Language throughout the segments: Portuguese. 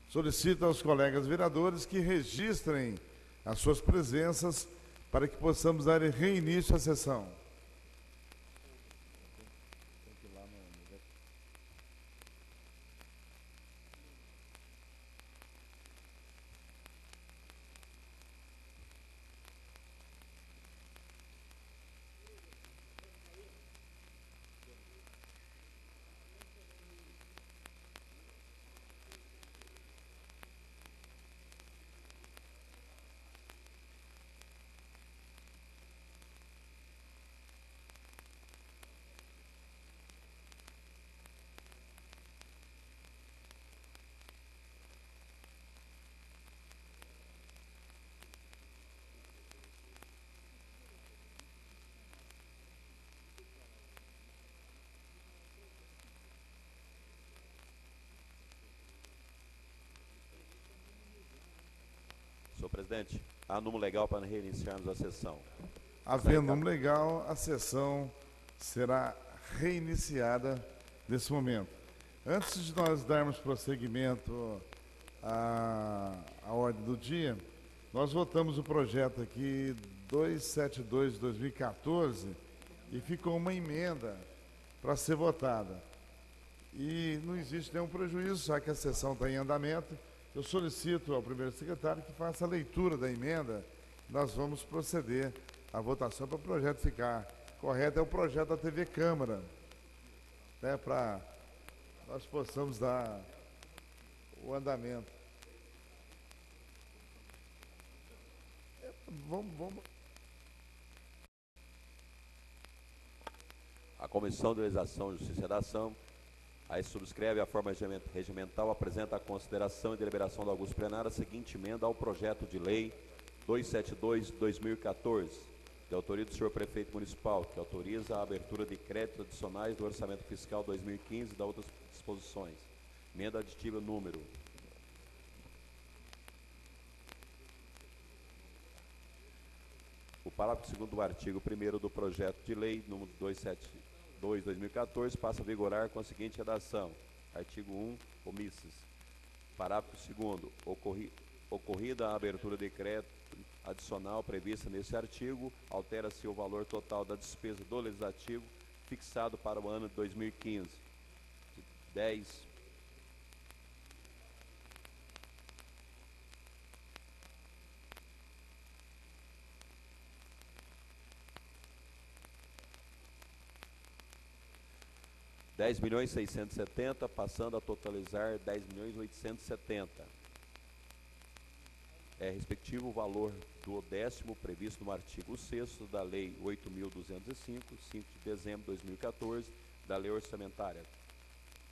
Solicito aos colegas vereadores que registrem as suas presenças para que possamos dar reinício à sessão. Senhor presidente, há número legal para reiniciarmos a sessão. Havendo número legal, a sessão será reiniciada nesse momento. Antes de nós darmos prosseguimento à ordem do dia, nós votamos o projeto aqui 272 de 2014 e ficou uma emenda para ser votada. E não existe nenhum prejuízo, já que a sessão está em andamento. Eu solicito ao primeiro secretário que faça a leitura da emenda. Nós vamos proceder à votação para o projeto ficar correto. É o projeto da TV Câmara, né, para nós possamos dar o andamento. Vamos. A Comissão de Legislação e Justiça da Ação aí subscreve a forma regimental, apresenta a consideração e deliberação do Augusto Plenário a seguinte emenda ao projeto de lei 272/2014, de autoria do senhor prefeito municipal, que autoriza a abertura de créditos adicionais do orçamento fiscal 2015 e da outras disposições. Emenda aditiva número. O parágrafo 2º do artigo 1º do projeto de lei número 272/2014 passa a vigorar com a seguinte redação. Artigo 1, omissos. Parágrafo 2º. Ocorrida a abertura de crédito adicional prevista nesse artigo, altera-se o valor total da despesa do legislativo fixado para o ano de 2015. 10.670.000, passando a totalizar 10.870.000. É respectivo o valor do 10º previsto no artigo 6º da Lei 8.205, 5 de dezembro de 2014, da Lei Orçamentária,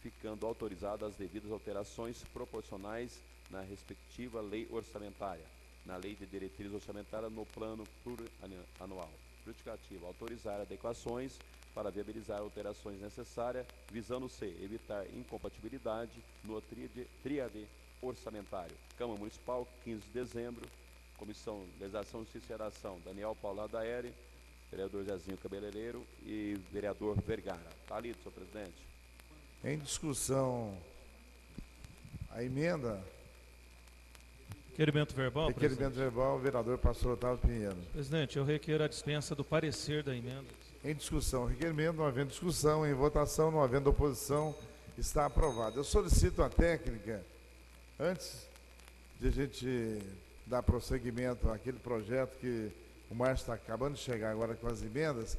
ficando autorizadas as devidas alterações proporcionais na respectiva Lei Orçamentária, na Lei de Diretrizes Orçamentárias no Plano Plurianual. Justificativa: autorizar adequações para viabilizar alterações necessárias, visando-se evitar incompatibilidade no tríade orçamentário. Câmara Municipal, 15 de dezembro, Comissão de Legislação, Justiça e Redação, Daniel Paulo Adaeri, vereador Zezinho Cabeleireiro e vereador Vergara. Está lido, senhor presidente. Em discussão, a emenda. Requerimento verbal, Requerimento presidente. verbal, vereador pastor Otávio Pinheiro. Presidente, eu requeiro a dispensa do parecer da emenda. Em discussão, requerimento, não havendo discussão, em votação, não havendo oposição, está aprovado. Eu solicito a técnica, antes de a gente dar prosseguimento àquele projeto que o Márcio está acabando de chegar agora com as emendas,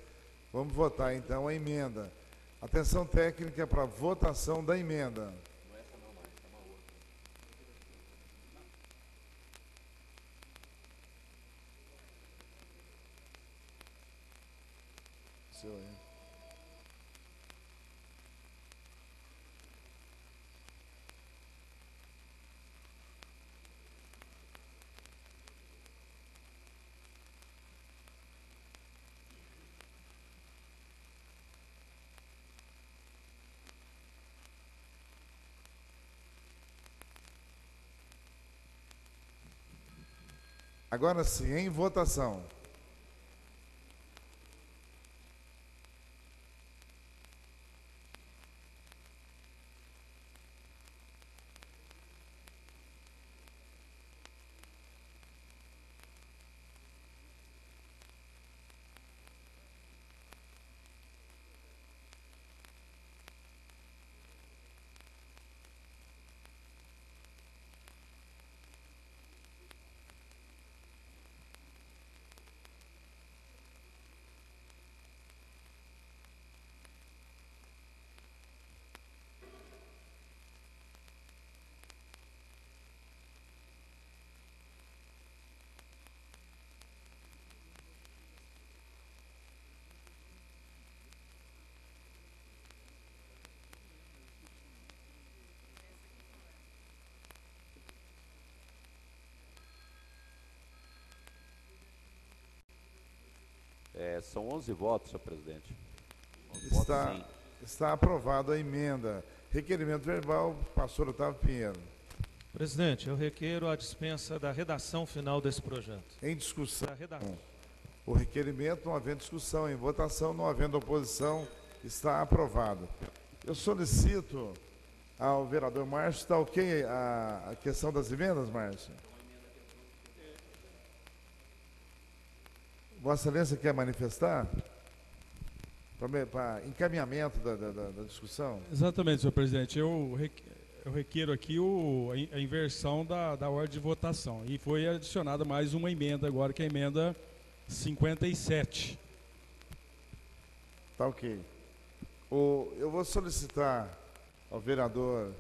vamos votar então a emenda. Atenção técnica para votação da emenda. Seu aí. Agora sim, em votação. São 11 votos, senhor presidente. 11 votos, sim. Está aprovada a emenda. Requerimento verbal, pastor Otávio Pinheiro. Presidente, eu requeiro a dispensa da redação final desse projeto. Em discussão. O requerimento, não havendo discussão, em votação, não havendo oposição, está aprovado. Eu solicito ao vereador Márcio, está ok a questão das emendas, Márcio? Vossa Excelência quer manifestar? Para encaminhamento da discussão? Exatamente, senhor presidente. Eu requeiro aqui a inversão da ordem de votação. E foi adicionada mais uma emenda agora, que é a emenda 57. Tá ok. Eu vou solicitar ao vereador,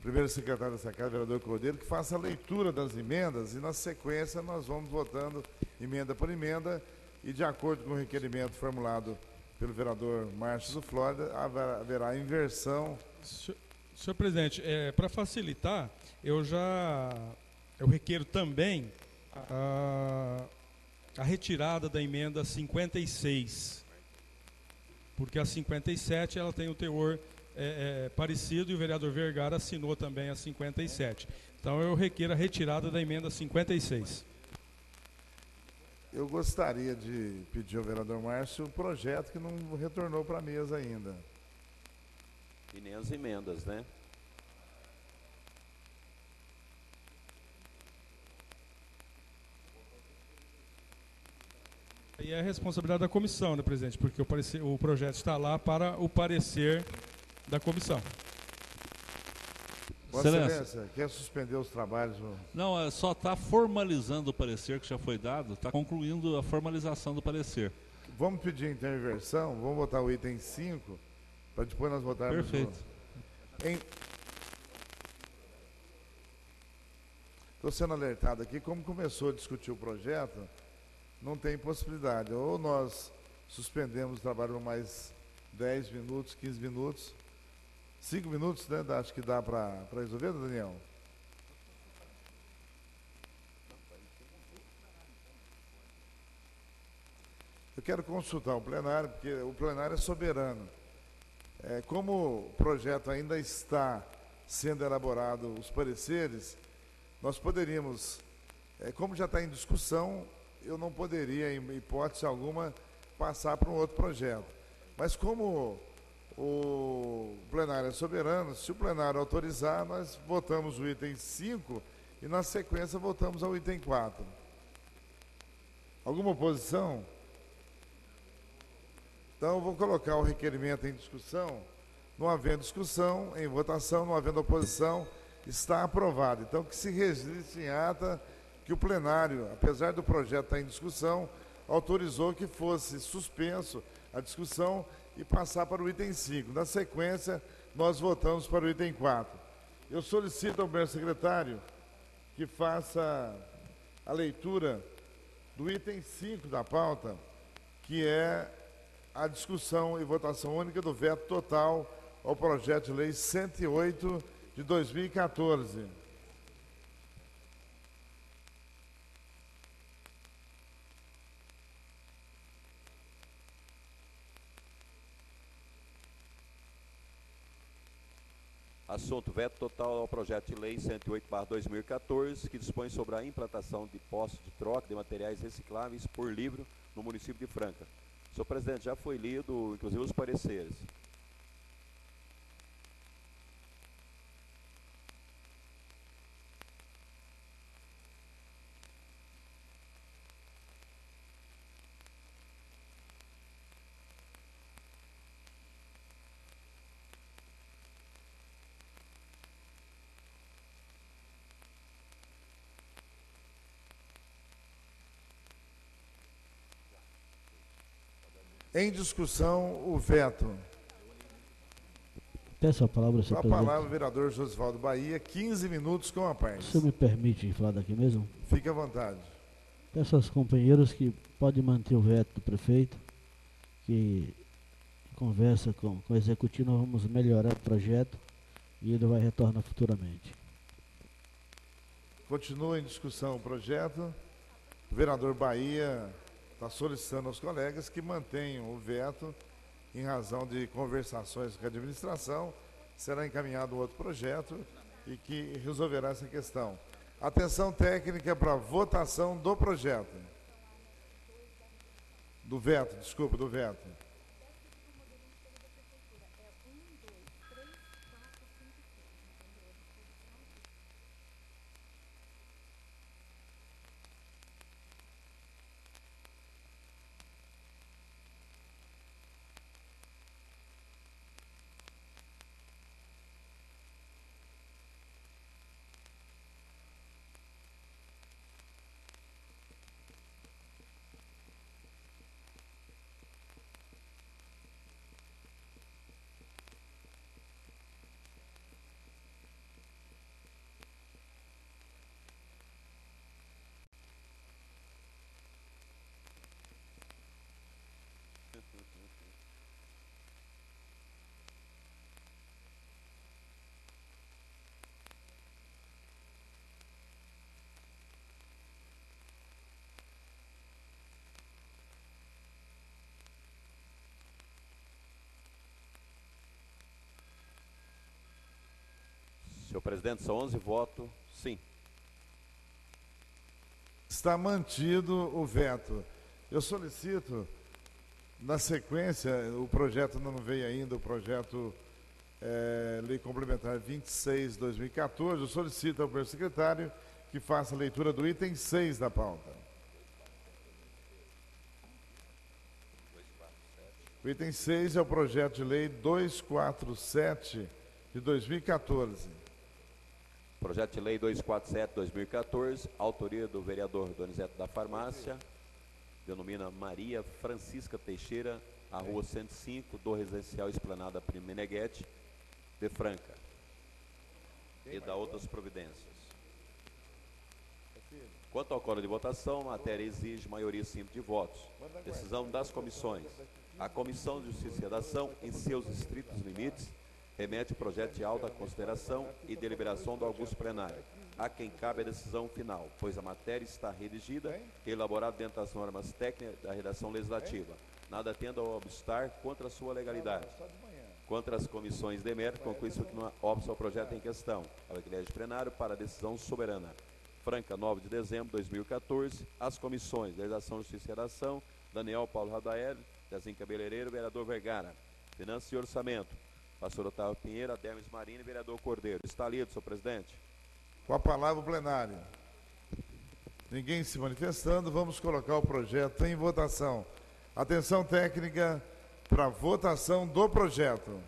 primeiro secretário dessa casa, vereador Cordeiro, que faça a leitura das emendas e, na sequência, nós vamos votando emenda por emenda e, de acordo com o requerimento formulado pelo vereador Márcio do Flórida, haverá inversão. Senhor presidente, para facilitar, eu requeiro também a retirada da emenda 56, porque a 57 ela tem o teor parecido e o vereador Vergara assinou também a 57. Então eu requeiro a retirada da emenda 56. Eu gostaria de pedir ao vereador Márcio o projeto que não retornou para a mesa ainda. E nem as emendas, né? E é a responsabilidade da comissão, né, presidente? Porque o projeto está lá para o parecer da comissão. Vossa Excelência, quer suspender os trabalhos? Não, só está formalizando o parecer que já foi dado, está concluindo a formalização do parecer. Vamos pedir então a inversão, vamos votar o item 5, para depois nós votarmos. Perfeito. Estou sendo alertado aqui, como começou a discutir o projeto, não tem possibilidade. Ou nós suspendemos o trabalho por mais 10 minutos, 15 minutos, 5 minutos, né? Acho que dá para resolver, Daniel? Eu quero consultar o plenário, porque o plenário é soberano. Como o projeto ainda está sendo elaborado, os pareceres, nós poderíamos, como já está em discussão, eu não poderia, em hipótese alguma, passar para um outro projeto. Mas como o plenário é soberano, se o plenário autorizar, nós votamos o item 5 e, na sequência, votamos ao item 4. Alguma oposição? Então, eu vou colocar o requerimento em discussão. Não havendo discussão, em votação, não havendo oposição, está aprovado. Então, que se registre em ata que o plenário, apesar do projeto estar em discussão, autorizou que fosse suspenso a discussão e passar para o item 5. Na sequência, nós votamos para o item 4. Eu solicito ao meu secretário que faça a leitura do item 5 da pauta, que é a discussão e votação única do veto total ao projeto de lei 108 de 2014. Assunto: veto total ao projeto de lei 108/2014, que dispõe sobre a implantação de postos de troca de materiais recicláveis por livro no município de Franca. Senhor presidente, já foi lido, inclusive, os pareceres. Em discussão, o veto. Peço a palavra, senhor presidente. Com a palavra, o vereador Josivaldo Bahia, 15 minutos com a parte. O senhor me permite falar daqui mesmo? Fique à vontade. Peço aos companheiros que podem manter o veto do prefeito, que conversa com o executivo, nós vamos melhorar o projeto e ele vai retornar futuramente. Continua em discussão o projeto. O vereador Bahia está solicitando aos colegas que mantenham o veto em razão de conversações com a administração. Será encaminhado outro projeto e que resolverá essa questão. Atenção técnica para votação do projeto. Do veto, desculpa, do veto. Senhor presidente, são 11 votos, sim. Está mantido o veto. Eu solicito, na sequência, o projeto não veio ainda, o projeto Lei Complementar 26/2014, eu solicito ao primeiro secretário que faça a leitura do item 6 da pauta. O item 6 é o projeto de lei 247 de 2014. Projeto de lei 247/2014, autoria do vereador Donizete da Farmácia, denomina Maria Francisca Teixeira, a rua 105, do residencial Esplanada Meneghete, de Franca, e da outras providências. Quanto ao quórum de votação, a matéria exige maioria simples de votos. Decisão das comissões. A Comissão de Justiça e Redação, em seus estritos limites, remete o projeto de alta consideração e deliberação do Augusto Plenário, a quem cabe a decisão final, pois a matéria está redigida e elaborada dentro das normas técnicas da redação legislativa, nada tendo a obstar contra a sua legalidade. Contra as comissões de mérito, conclui-se que não obsta ao projeto em questão, ao equilíbrio plenário para a decisão soberana. Franca, 9 de dezembro de 2014, as comissões de Legislação, Justiça e Redação, Daniel Paulo Radael, Zezinho Cabeleireiro, vereador Vergara. Finanças e Orçamento, pastor Otávio Pinheiro, Adelmes Marini, vereador Cordeiro. Está lido, senhor presidente. Com a palavra o plenário. Ninguém se manifestando, vamos colocar o projeto em votação. Atenção técnica para votação do projeto.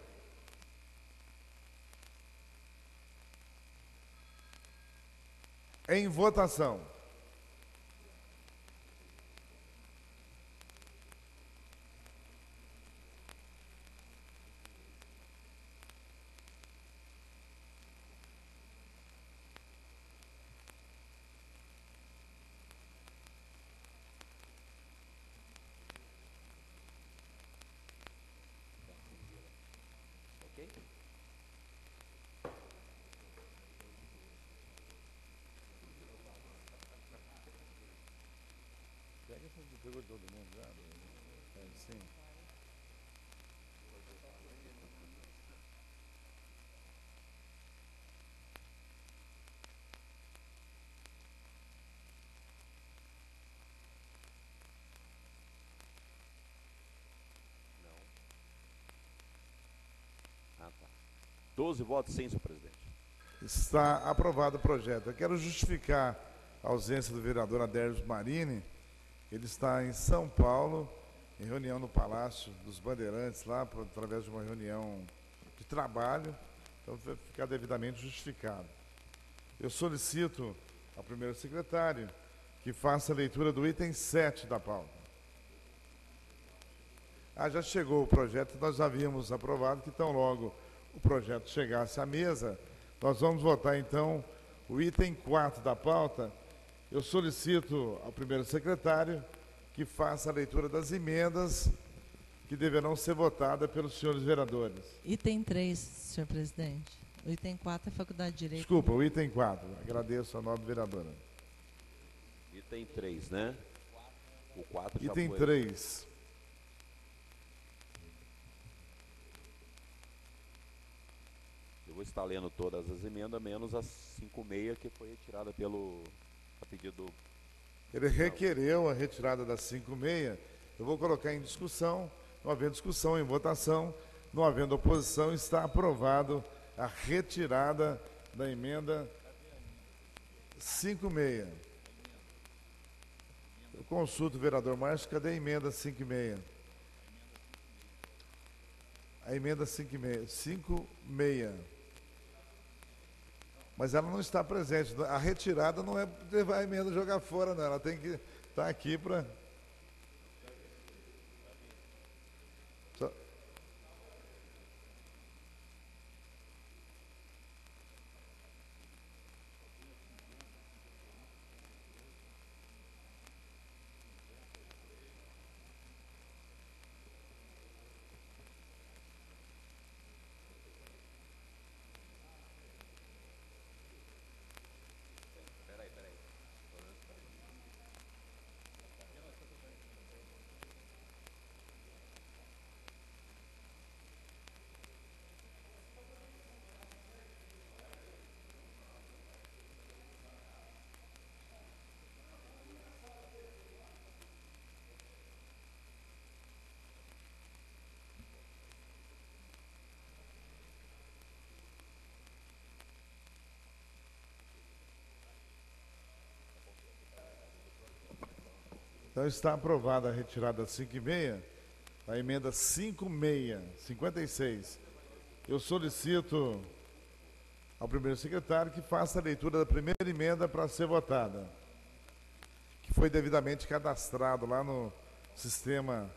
Em votação. Pegou todo mundo já? Sim. Ah, tá. 12 votos sim, senhor presidente. Está aprovado o projeto. Eu quero justificar a ausência do vereador Adelmes Marini. Ele está em São Paulo, em reunião no Palácio dos Bandeirantes, lá, através de uma reunião de trabalho, então vai ficar devidamente justificado. Eu solicito ao primeiro secretário que faça a leitura do item 7 da pauta. Já chegou o projeto, nós já havíamos aprovado que tão logo o projeto chegasse à mesa, nós vamos votar então o item 4 da pauta. Eu solicito ao primeiro secretário que faça a leitura das emendas que deverão ser votadas pelos senhores vereadores. Item 3, senhor presidente. O item 4 é Faculdade de Direito. Desculpa, o item 4. Agradeço a nobre vereadora. Item 3, né? O 4 já Item foi. 3. Eu vou estar lendo todas as emendas, menos a 56, que foi retirada a pedido do... Ele requereu a retirada da 56. Eu vou colocar em discussão. Não havendo discussão, em votação. Não havendo oposição, está aprovado a retirada da emenda 56. Eu consulto o vereador Márcio, cadê a emenda 56? A emenda 56. 56. Mas ela não está presente. A retirada não é levar a emenda e jogar fora, não. Ela tem que estar aqui para... Então está aprovada a retirada 56, a emenda 56. Eu solicito ao primeiro secretário que faça a leitura da primeira emenda para ser votada, que foi devidamente cadastrado lá no sistema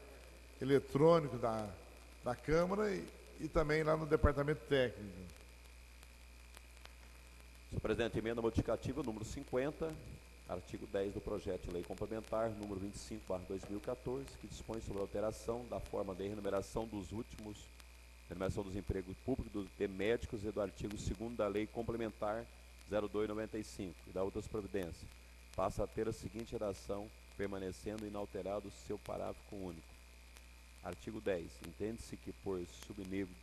eletrônico da Câmara e também lá no departamento técnico. Senhor presidente, emenda modificativa número 50, artigo 10 do projeto de lei complementar, número 25/2014, que dispõe sobre a alteração da forma de remuneração dos empregos públicos de médicos e do artigo 2º da lei complementar 0295 e da outras providências. Passa a ter a seguinte redação, permanecendo inalterado seu parágrafo único. Artigo 10. Entende-se que por subnível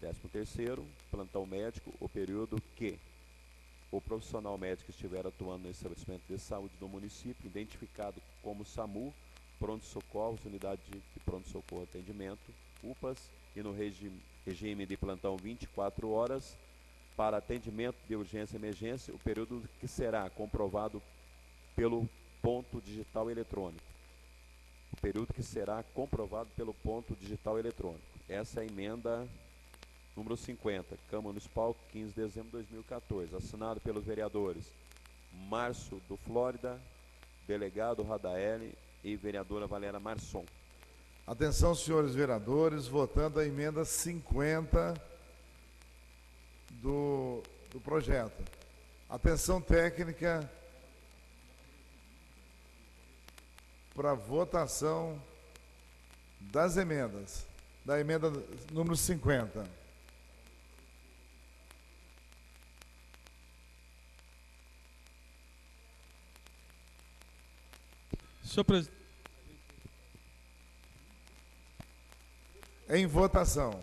13º, plantão médico, o período que o profissional médico estiver atuando no estabelecimento de saúde do município, identificado como SAMU, pronto-socorros, unidade de pronto-socorro atendimento, UPAs, e no regime de plantão 24 horas, para atendimento de urgência e emergência, o período que será comprovado pelo ponto digital eletrônico. O período que será comprovado pelo ponto digital eletrônico. Essa é a emenda número 50, Câmara Municipal, 15 de dezembro de 2014, assinado pelos vereadores Márcio do Flórida, delegado Radaeli e vereadora Valéria Marçom. Atenção, senhores vereadores, votando a emenda 50 do projeto. Atenção técnica para votação das emendas, da emenda número 50. Senhor presidente. Em votação.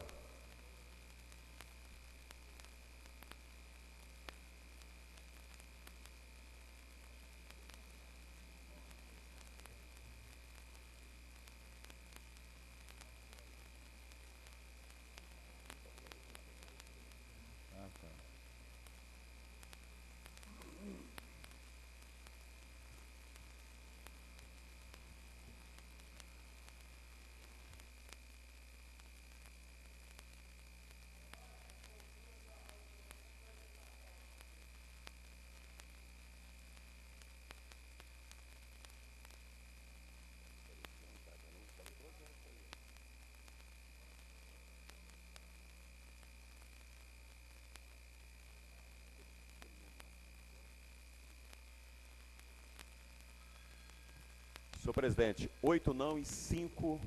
Senhor presidente, 8 não e 5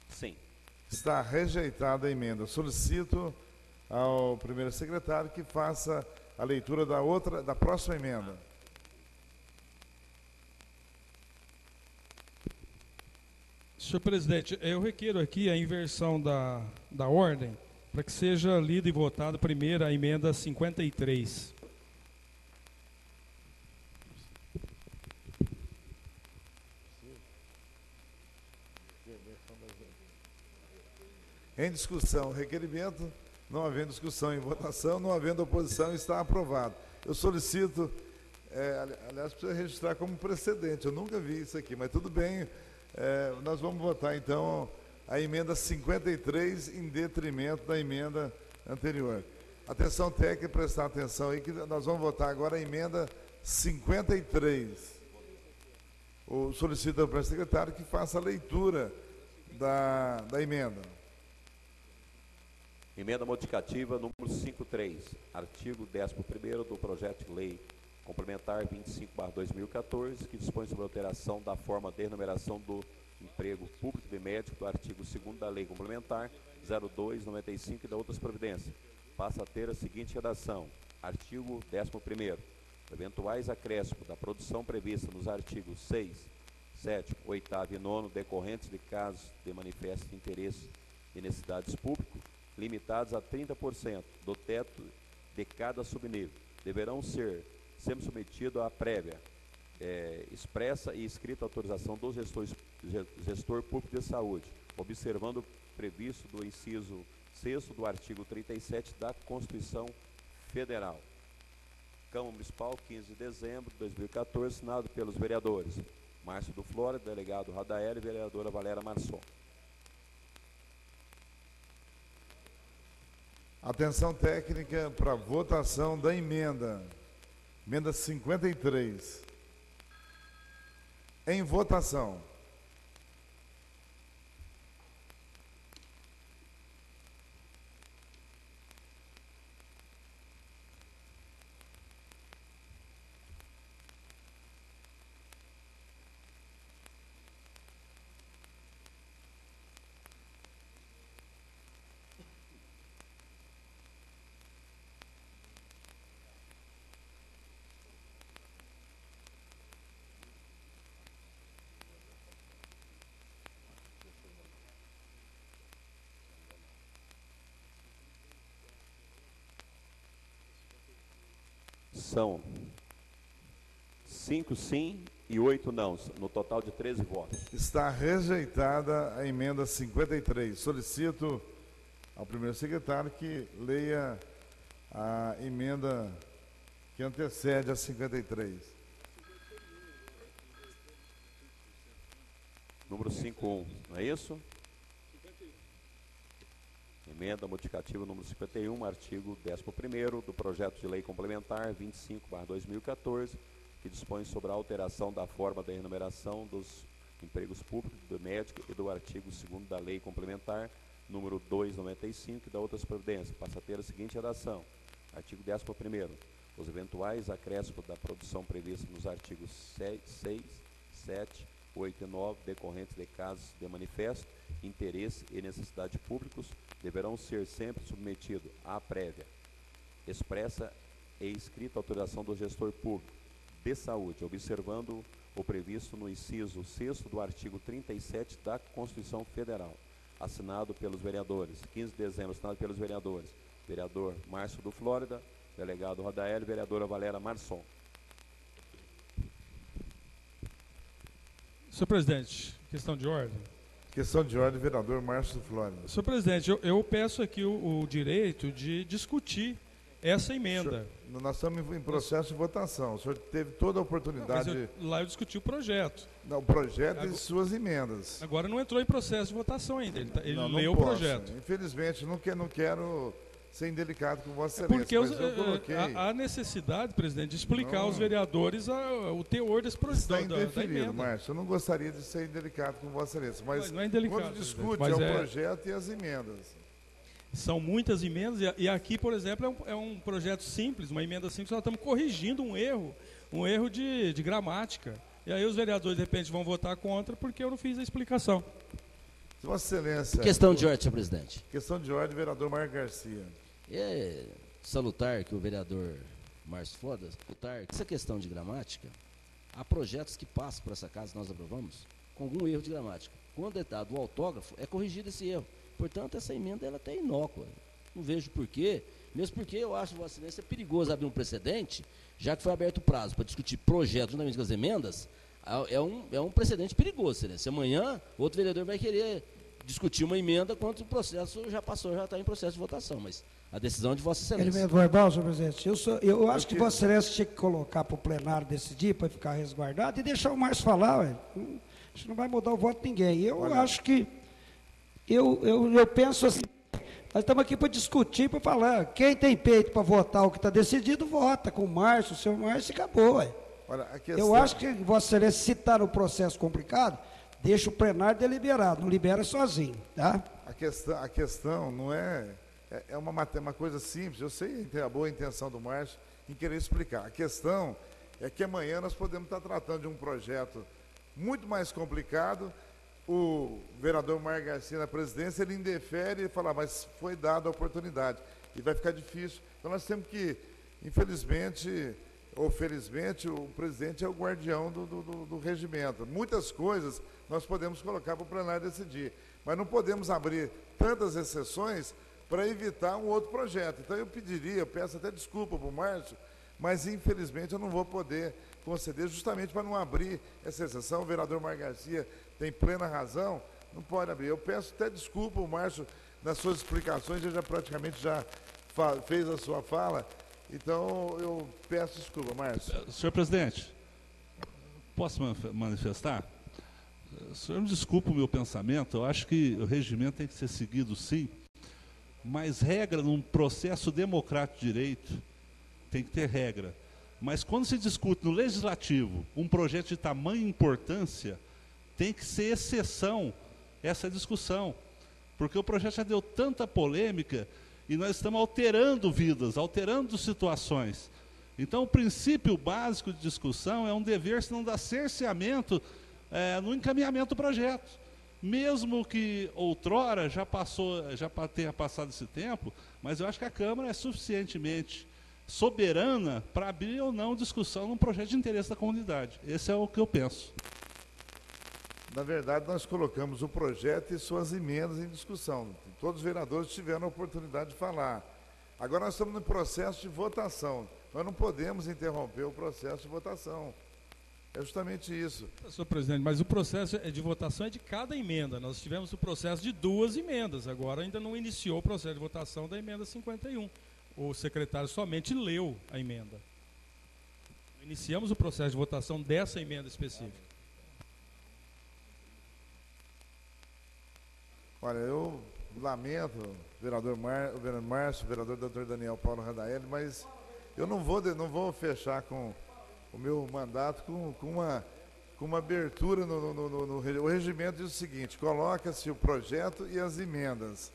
sim. Está rejeitada a emenda. Solicito ao primeiro secretário que faça a leitura da próxima emenda. Senhor presidente, eu requeiro aqui a inversão da ordem para que seja lida e votada primeiro a emenda 53. Em discussão, requerimento. Não havendo discussão em votação, não havendo oposição, está aprovado. Eu solicito, aliás, precisa registrar como precedente, eu nunca vi isso aqui, mas tudo bem, nós vamos votar então a emenda 53 em detrimento da emenda anterior. Atenção técnica, prestar atenção aí, que nós vamos votar agora a emenda 53. Solicito para o secretário que faça a leitura da emenda. Emenda modificativa número 53, artigo 11º do projeto de lei complementar 25/2014, que dispõe sobre a alteração da forma de enumeração do emprego público de médico do artigo 2º da lei complementar 02/95 e da outras providências. Passa a ter a seguinte redação: artigo 11º. Eventuais acréscimos da produção prevista nos artigos 6, 7, 8º e 9 decorrentes de casos de manifesto de interesse e necessidades públicas, limitados a 30% do teto de cada subnível, deverão ser sempre submetidos à prévia, expressa e escrita autorização do gestor público de saúde, observando o previsto do inciso 6º do artigo 37 da Constituição Federal. Câmara Municipal, 15 de dezembro de 2014, assinado pelos vereadores Márcio do Flórida, delegado Radael e vereadora Valéria Marçom. Atenção técnica para votação da emenda 53. Em votação. São 5 sim e 8 não, no total de 13 votos. Está rejeitada a emenda 53. Solicito ao primeiro secretário que leia a emenda que antecede a 53. Número 51, não é isso? Emenda modificativa número 51, artigo 11º do projeto de lei complementar 25/2014, que dispõe sobre a alteração da forma da enumeração dos empregos públicos do médico e do artigo 2º da lei complementar número 2/95 e da outras providências. Passa a ter a seguinte redação: artigo 11º. Os eventuais acréscimos da produção prevista nos artigos 6, 7, 8 e 9, decorrentes de casos de manifesto, interesse e necessidade públicos, deverão ser sempre submetidos à prévia, expressa e escrita autorização do gestor público de saúde, observando o previsto no inciso 6º do artigo 37 da Constituição Federal, assinado pelos vereadores, 15 de dezembro, assinado pelos vereadores, vereador Márcio do Flórida, delegado Radael e vereadora Valéria Marçom. Senhor presidente, questão de ordem. Questão de ordem, vereador Márcio do Flórida. Senhor presidente, eu peço aqui o direito de discutir essa emenda. Nós estamos em processo de votação. O senhor teve toda a oportunidade. Lá eu discuti o projeto. Não, o projeto e suas emendas. Agora não entrou em processo de votação ainda. Ele não leu o projeto. Infelizmente, não quero ser indelicado com Vossa Excelência. Porque eu coloquei. há necessidade, presidente, de explicar aos vereadores o teor desse projeto. Está indeferido, Márcio. Eu não gostaria de ser indelicado com Vossa Excelência, mas não é indelicado, quando discute mas o projeto e as emendas. São muitas emendas, e aqui, por exemplo, é um projeto simples, uma emenda simples, nós estamos corrigindo um erro de gramática. E aí os vereadores, de repente, vão votar contra porque eu não fiz a explicação. Vossa Excelência. Questão de ordem, senhor presidente. Questão de ordem, vereador Marco Garcia. É salutar que o vereador Márcio Flórida, salutar que essa questão de gramática, há projetos que passam por essa casa, nós aprovamos, com algum erro de gramática. quando é dado o autógrafo, é corrigido esse erro. Portanto, essa emenda ela é inócua. Não vejo porquê, mesmo porque eu acho, Vossa Excelência, perigoso abrir um precedente, já que foi aberto o prazo para discutir projetos juntamente com as emendas, é um precedente perigoso, Excelência. Amanhã, outro vereador vai querer discutir uma emenda quando o processo já passou, já está em processo de votação, mas a decisão é de Vossa Excelência. Elemento verbal, senhor presidente. Eu acho que Vossa Excelência tinha que colocar para o plenário decidir, para ficar resguardado, e deixar o Márcio falar, ué. Isso não vai mudar o voto de ninguém. Eu acho que, eu penso assim, nós estamos aqui para discutir, para falar. Quem tem peito para votar o que está decidido, vota com o Márcio, o senhor Márcio, e acabou, ué. Olha, Eu acho que Vossa Excelência, se está no processo complicado, deixa o plenário deliberado, não libera sozinho, tá? A questão não é uma coisa simples. Eu sei a boa intenção do Márcio em querer explicar. A questão é que amanhã nós podemos estar tratando de um projeto muito mais complicado. O vereador Mário Garcia, na presidência, ele indefere e fala, mas foi dada a oportunidade. E vai ficar difícil. Então nós temos que, infelizmente ou felizmente, o presidente é o guardião do regimento. Muitas coisas nós podemos colocar para o plenário decidir, mas não podemos abrir tantas exceções para evitar um outro projeto. Então eu peço até desculpa para o Márcio, mas infelizmente eu não vou poder conceder, justamente para não abrir essa exceção. O vereador Mário Garcia tem plena razão, não pode abrir. Eu peço até desculpa, o Márcio, nas suas explicações, ele já praticamente fez a sua fala, então eu peço desculpa, Márcio. Senhor presidente, posso manifestar? O senhor me desculpa o meu pensamento, eu acho que o regimento tem que ser seguido sim, mas regra num processo democrático de direito tem que ter regra. Mas quando se discute no legislativo um projeto de tamanha importância, tem que ser exceção essa discussão, porque o projeto já deu tanta polêmica e nós estamos alterando vidas, alterando situações. Então o princípio básico de discussão é um dever, se não dá cerceamento no encaminhamento do projeto. Mesmo que outrora já tenha passado esse tempo, mas eu acho que a Câmara é suficientemente soberana para abrir ou não discussão num projeto de interesse da comunidade. Esse é o que eu penso. Na verdade, nós colocamos o projeto e suas emendas em discussão. Todos os vereadores tiveram a oportunidade de falar. Agora nós estamos no processo de votação. Nós não podemos interromper o processo de votação. É justamente isso. Senhor presidente, mas o processo de votação é de cada emenda. Nós tivemos o processo de 2 emendas. Agora ainda não iniciou o processo de votação da emenda 51. O secretário somente leu a emenda. Iniciamos o processo de votação dessa emenda específica. Olha, eu lamento, vereador Márcio, vereador doutor Daniel Paulo Radaeli, mas eu não vou fechar com o meu mandato com uma abertura o regimento diz o seguinte: coloca-se o projeto e as emendas.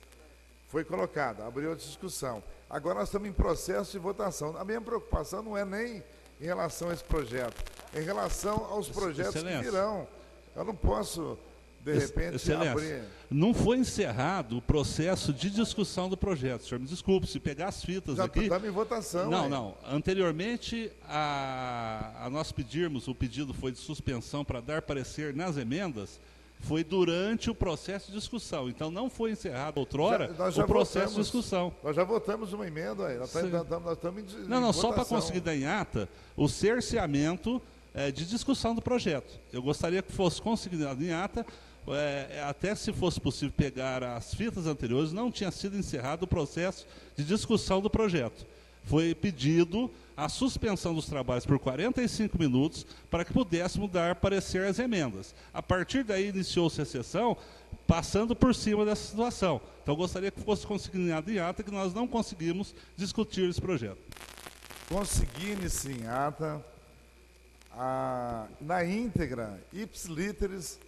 Foi colocado, abriu a discussão. Agora nós estamos em processo de votação. A minha preocupação não é nem em relação a esse projeto, é em relação aos projetos que virão. Eu não posso, de repente, abrir. Não foi encerrado o processo de discussão do projeto. O senhor me desculpe, se pegar as fitas aqui... Já estamos em votação. Não. Anteriormente, a nós pedirmos, o pedido foi de suspensão para dar parecer nas emendas, foi durante o processo de discussão. Então, não foi encerrado outrora o processo de discussão. Nós já votamos uma emenda aí. Nós estamos em Não, só para conseguir dar em ata o cerceamento de discussão do projeto. Eu gostaria que fosse consignado em ata, até se fosse possível pegar as fitas anteriores, não tinha sido encerrado o processo de discussão do projeto. Foi pedido a suspensão dos trabalhos por 45 minutos para que pudéssemos dar parecer às emendas. A partir daí iniciou-se a sessão, passando por cima dessa situação. Então gostaria que fosse consignado em ata que nós não conseguimos discutir esse projeto. Conseguindo-se em ata, na íntegra, ipsilíteres,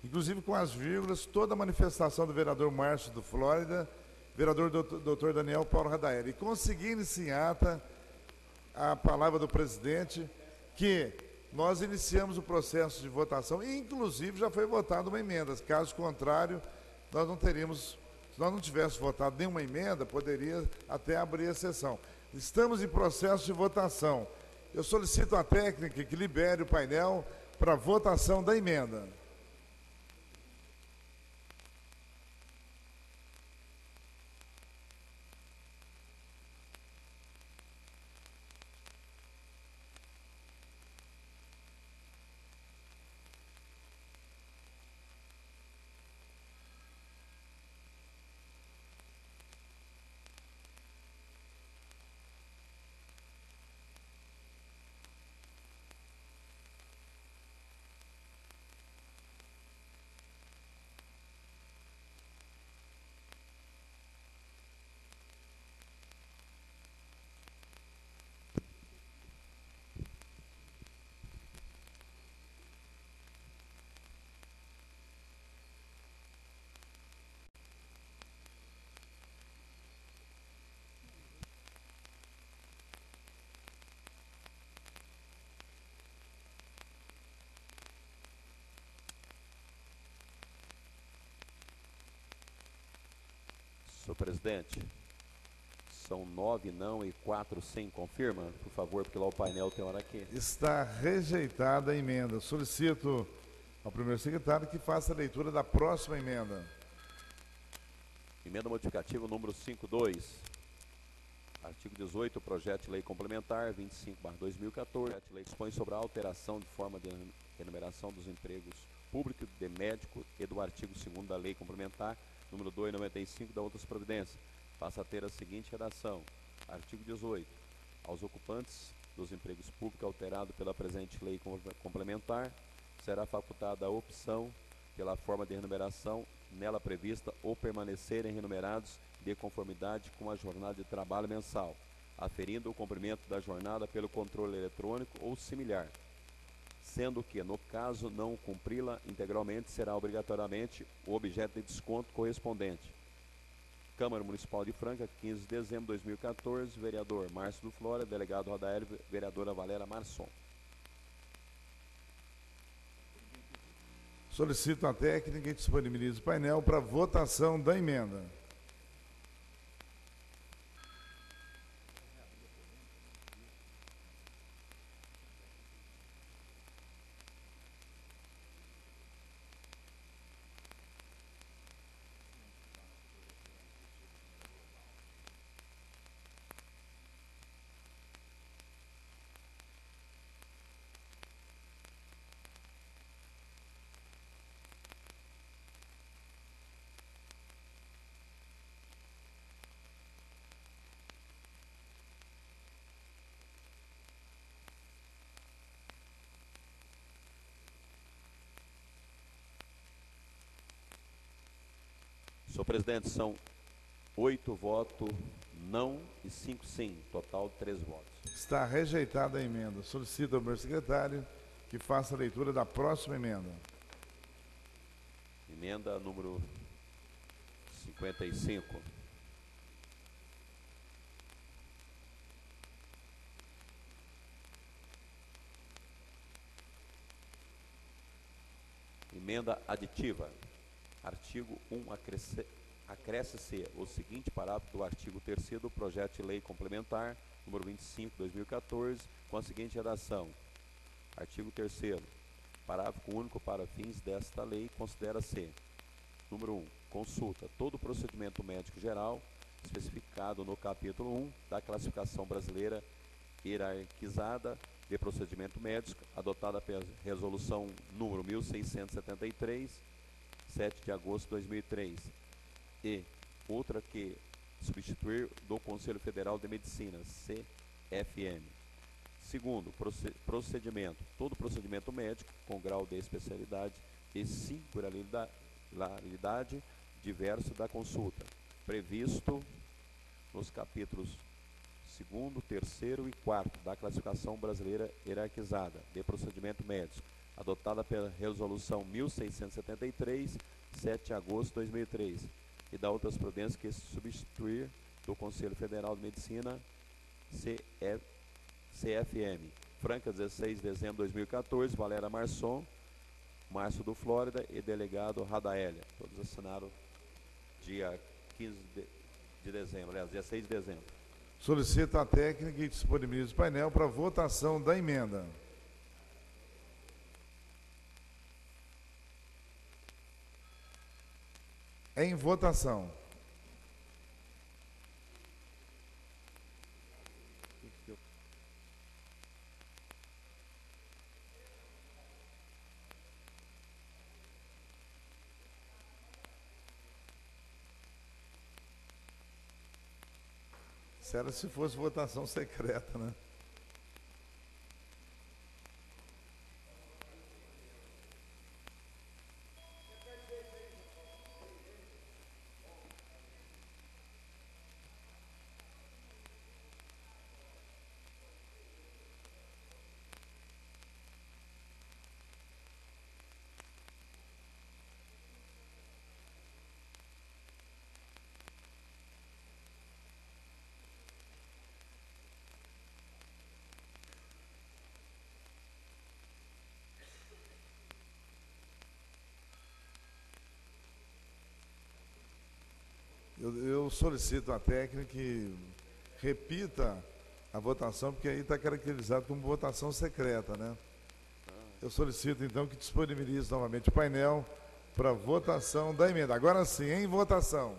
inclusive com as vírgulas, toda a manifestação do vereador Márcio do Flórida, vereador doutor Daniel Paulo Radaeli. E conseguindo-se em ata a palavra do presidente que nós iniciamos o processo de votação, e inclusive já foi votada uma emenda. Caso contrário, nós não teríamos, se nós não tivéssemos votado nenhuma emenda, poderia até abrir a sessão. Estamos em processo de votação. Eu solicito à técnica que libere o painel para votação da emenda. Senhor presidente, são 9 não e 4 sim. Confirma, por favor, porque lá o painel tem hora aqui. Está rejeitada a emenda. Solicito ao primeiro secretário que faça a leitura da próxima emenda. Emenda modificativa número 52. Artigo 18, projeto de lei complementar 25/2014. Projeto de lei dispõe sobre a alteração de forma de remuneração dos empregos públicos de médico e do artigo 2º da lei complementar número 295 da outras providências. Passa a ter a seguinte redação. Artigo 18. Aos ocupantes dos empregos públicos alterados pela presente lei complementar, será facultada a opção pela forma de remuneração nela prevista ou permanecerem remunerados de conformidade com a jornada de trabalho mensal, aferindo o cumprimento da jornada pelo controle eletrônico ou similar, sendo que, no caso não cumpri-la integralmente, será obrigatoriamente o objeto de desconto correspondente. Câmara Municipal de Franca, 15 de dezembro de 2014, vereador Márcio do Flora, delegado Rodaélio, vereadora Valéria Marçom. Solicito a técnica e disponibilize o painel para votação da emenda. Senhor presidente, são 8 votos não e 5 sim, total 13 votos. Está rejeitada a emenda. Solicito ao meu secretário que faça a leitura da próxima emenda. Emenda número 55. Emenda aditiva. Artigo 1, acresce-se o seguinte parágrafo do artigo 3º do projeto de lei complementar, número 25, 2014, com a seguinte redação. Artigo 3º. Parágrafo único para fins desta lei considera-se. Número 1. Consulta. Todo procedimento médico geral, especificado no capítulo 1 da classificação brasileira hierarquizada de procedimento médico, adotada pela resolução número 1673, 7 de agosto de 2003, e outra que substituir do Conselho Federal de Medicina, CFM. Segundo, procedimento. Todo procedimento médico com grau de especialidade e singularidade diverso da consulta, previsto nos capítulos 2º, 3º e 4º da classificação brasileira hierarquizada de procedimento médico, adotada pela resolução 1673, 7 de agosto de 2003, e da outras providências que substituir do Conselho Federal de Medicina, CFM. Franca, 16 de dezembro de 2014, Valéria Marçom, Márcio do Flórida e delegado Radaélia. Todos assinaram dia 15 de dezembro, aliás, dia 6 de dezembro. Solicito a técnica e disponibilize o painel para votação da emenda. Em votação. Se era se fosse votação secreta, né? Eu solicito à técnica que repita a votação, porque aí está caracterizado como votação secreta, né? Eu solicito, então, que disponibilize novamente o painel para votação da emenda. Agora sim, em votação.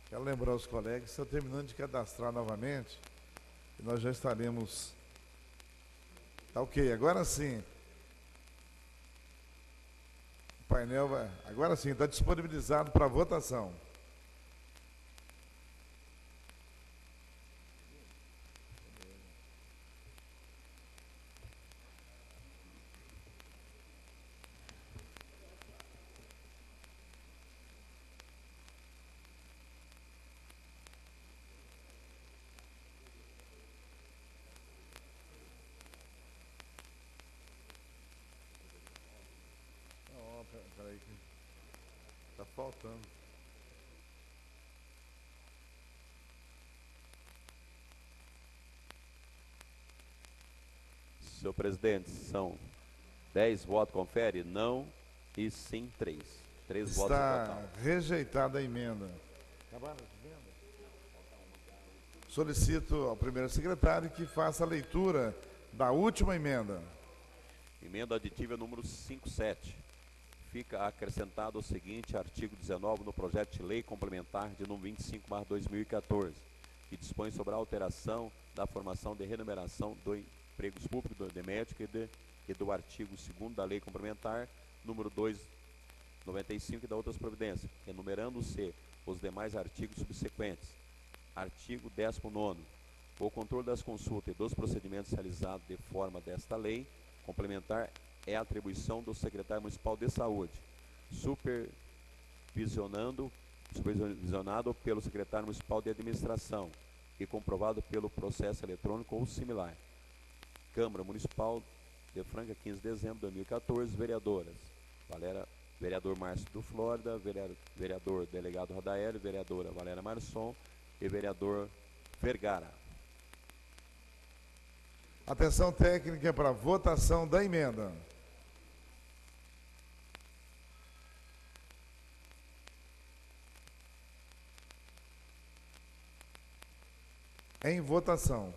Quero lembrar os colegas que estão terminando de cadastrar novamente e nós já estaremos. Tá ok, agora sim. O painel vai. Agora sim, está disponibilizado para votação. Peraí que está faltando. Senhor presidente, são 10 votos, confere, não e sim 3. 3 votos no total. Está rejeitada a emenda. Solicito ao primeiro secretário que faça a leitura da última emenda. Emenda aditiva número 57. Fica acrescentado o seguinte artigo 19 no projeto de lei complementar de número 25/2014, que dispõe sobre a alteração da formação de remuneração do empregos públicos de médico e do artigo 2º da lei complementar número 295 e da outras providências, enumerando-se os demais artigos subsequentes. Artigo 19º. O controle das consultas e dos procedimentos realizados de forma desta lei complementar é a atribuição do secretário municipal de saúde, supervisionado pelo secretário municipal de administração e comprovado pelo processo eletrônico ou similar. Câmara Municipal de Franca, 15 de dezembro de 2014, vereadoras: vereador Márcio do Flórida, vereador delegado Rodaélio, vereadora Valéria Marçom e vereador Vergara. Atenção técnica para votação da emenda. Em votação.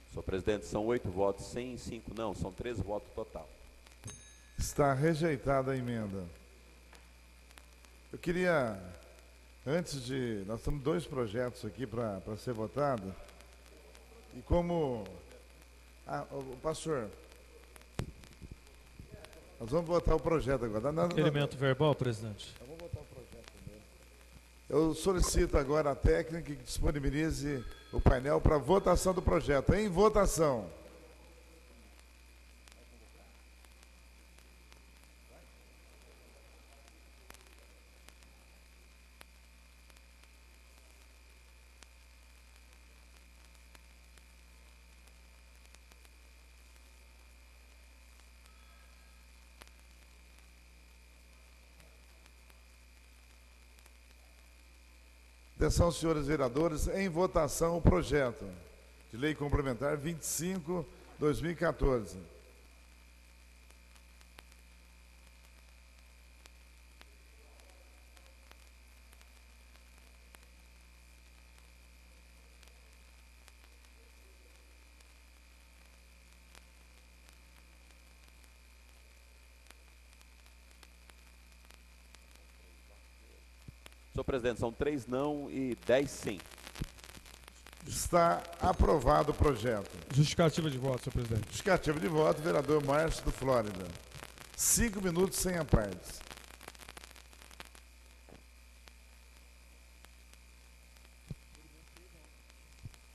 Senhor presidente, são 8 votos sim e 5 não, são 13 votos total. Está rejeitada a emenda. Eu queria, antes de... Nós temos 2 projetos aqui para ser votado. E como... pastor, nós vamos votar o projeto agora. Requerimento verbal, presidente. Eu solicito agora a técnica que disponibilize o painel para votação do projeto. Em votação. Atenção, senhores vereadores, em votação o projeto de lei complementar 25/2014. Senhor presidente, são 3 não e 10 sim. Está aprovado o projeto. Justificativa de voto, senhor presidente. Justificativa de voto, vereador Márcio do Flórida. 5 minutos sem apartes.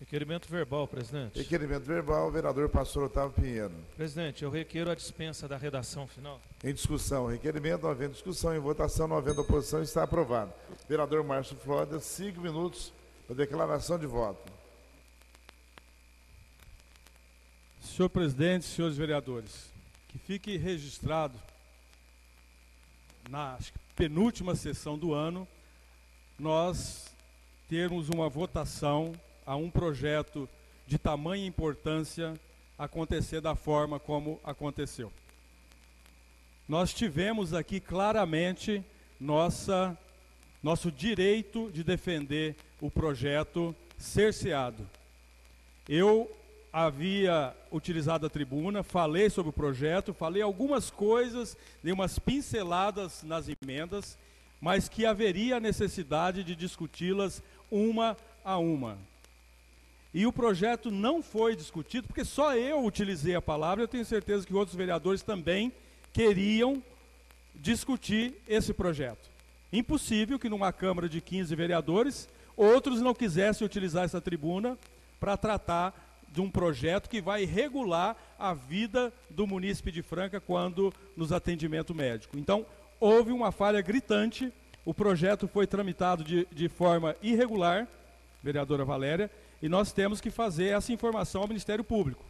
Requerimento verbal, presidente. Requerimento verbal, vereador Pastor Otávio Pinheiro. Presidente, eu requeiro a dispensa da redação final. Em discussão, requerimento, não havendo discussão, em votação, não havendo oposição, está aprovado. Vereador Márcio Flórida, 5 minutos para declaração de voto. Senhor presidente, senhores vereadores, que fique registrado na penúltima sessão do ano, nós termos uma votação a um projeto de tamanha importância acontecer da forma como aconteceu. Nós tivemos aqui claramente nosso direito de defender o projeto cerceado. Eu havia utilizado a tribuna, falei sobre o projeto, falei algumas coisas, dei umas pinceladas nas emendas, mas que haveria necessidade de discuti-las uma a uma. E o projeto não foi discutido, porque só eu utilizei a palavra, eu tenho certeza que outros vereadores também queriam discutir esse projeto. Impossível que numa Câmara de 15 vereadores, outros não quisessem utilizar essa tribuna para tratar de um projeto que vai regular a vida do munícipe de Franca quando nos atendimento médico. Então, houve uma falha gritante, o projeto foi tramitado de forma irregular, vereadora Valéria, e nós temos que fazer essa informação ao Ministério Público.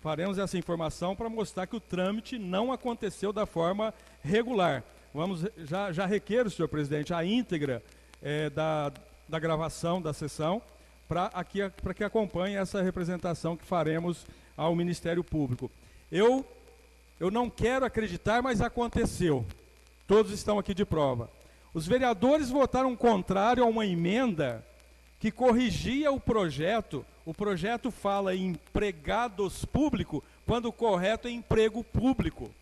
Faremos essa informação para mostrar que o trâmite não aconteceu da forma regular. Já requeiro, senhor presidente, a íntegra da gravação da sessão para que acompanhe essa representação que faremos ao Ministério Público. Eu não quero acreditar, mas aconteceu. Todos estão aqui de prova. Os vereadores votaram contrário a uma emenda que corrigia o projeto. O projeto fala em empregados públicos, quando o correto é emprego público.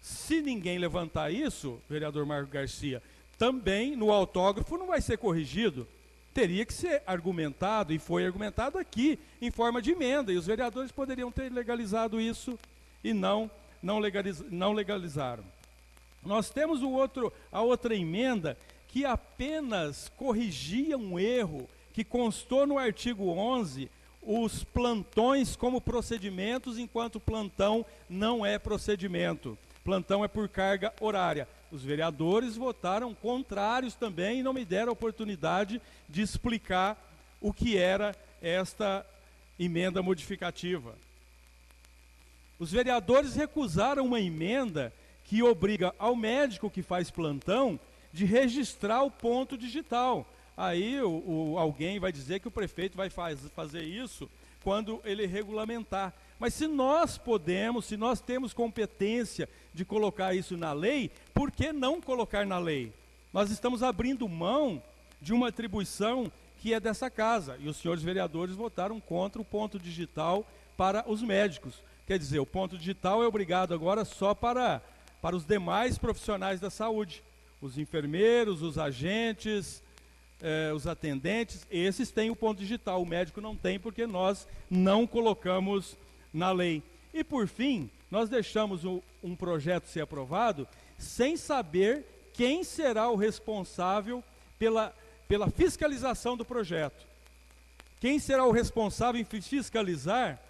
Se ninguém levantar isso, vereador Marco Garcia, também no autógrafo não vai ser corrigido. Teria que ser argumentado, e foi argumentado aqui, em forma de emenda, e os vereadores poderiam ter legalizado isso, e não legalizaram. Nós temos a outra emenda, que apenas corrigia um erro que constou no artigo 11, os plantões como procedimentos, enquanto plantão não é procedimento. Plantão é por carga horária. Os vereadores votaram contrários também e não me deram a oportunidade de explicar o que era esta emenda modificativa. Os vereadores recusaram uma emenda que obriga ao médico que faz plantão de registrar o ponto digital. Aí alguém vai dizer que o prefeito vai fazer isso quando ele regulamentar. Mas se nós podemos, se nós temos competência de colocar isso na lei, por que não colocar na lei? Nós estamos abrindo mão de uma atribuição que é dessa casa, e os senhores vereadores votaram contra o ponto digital para os médicos. Quer dizer, o ponto digital é obrigado agora só para os demais profissionais da saúde. Os enfermeiros, os agentes, os atendentes, esses têm o ponto digital, o médico não tem, porque nós não colocamos na lei. E por fim, nós deixamos um projeto ser aprovado sem saber quem será o responsável pela fiscalização do projeto. Quem será o responsável em fiscalizar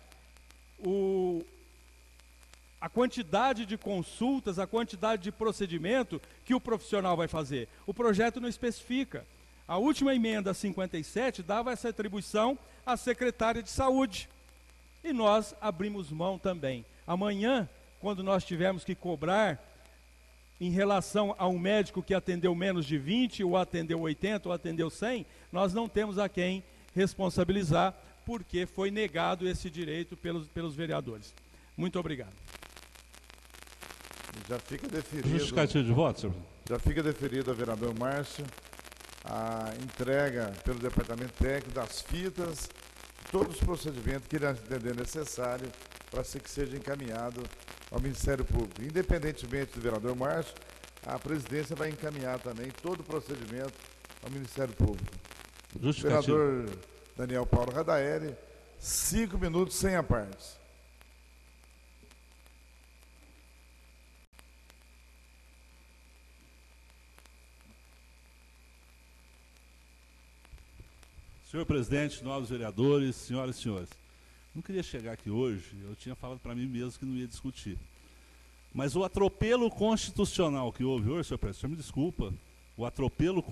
a quantidade de consultas, a quantidade de procedimento que o profissional vai fazer. O projeto não especifica. A última emenda 57 dava essa atribuição à secretária de saúde. E nós abrimos mão também. Amanhã, quando nós tivermos que cobrar em relação a um médico que atendeu menos de 20, ou atendeu 80, ou atendeu 100, nós não temos a quem responsabilizar, porque foi negado esse direito pelos vereadores. Muito obrigado. Já fica deferido. Justificativo de voto, senhor. Já fica deferido ao vereador Márcio a entrega pelo departamento técnico das fitas, todos os procedimentos que ele entender necessário para que seja encaminhado ao Ministério Público. Independentemente do vereador Márcio, a presidência vai encaminhar também todo o procedimento ao Ministério Público. Vereador Daniel Paulo Radaeli, 5 minutos sem apartes. Senhor presidente, nobres vereadores, senhoras e senhores, não queria chegar aqui hoje, eu tinha falado para mim mesmo que não ia discutir. Mas o atropelo constitucional que houve hoje, senhor presidente, o senhor me desculpa, o atropelo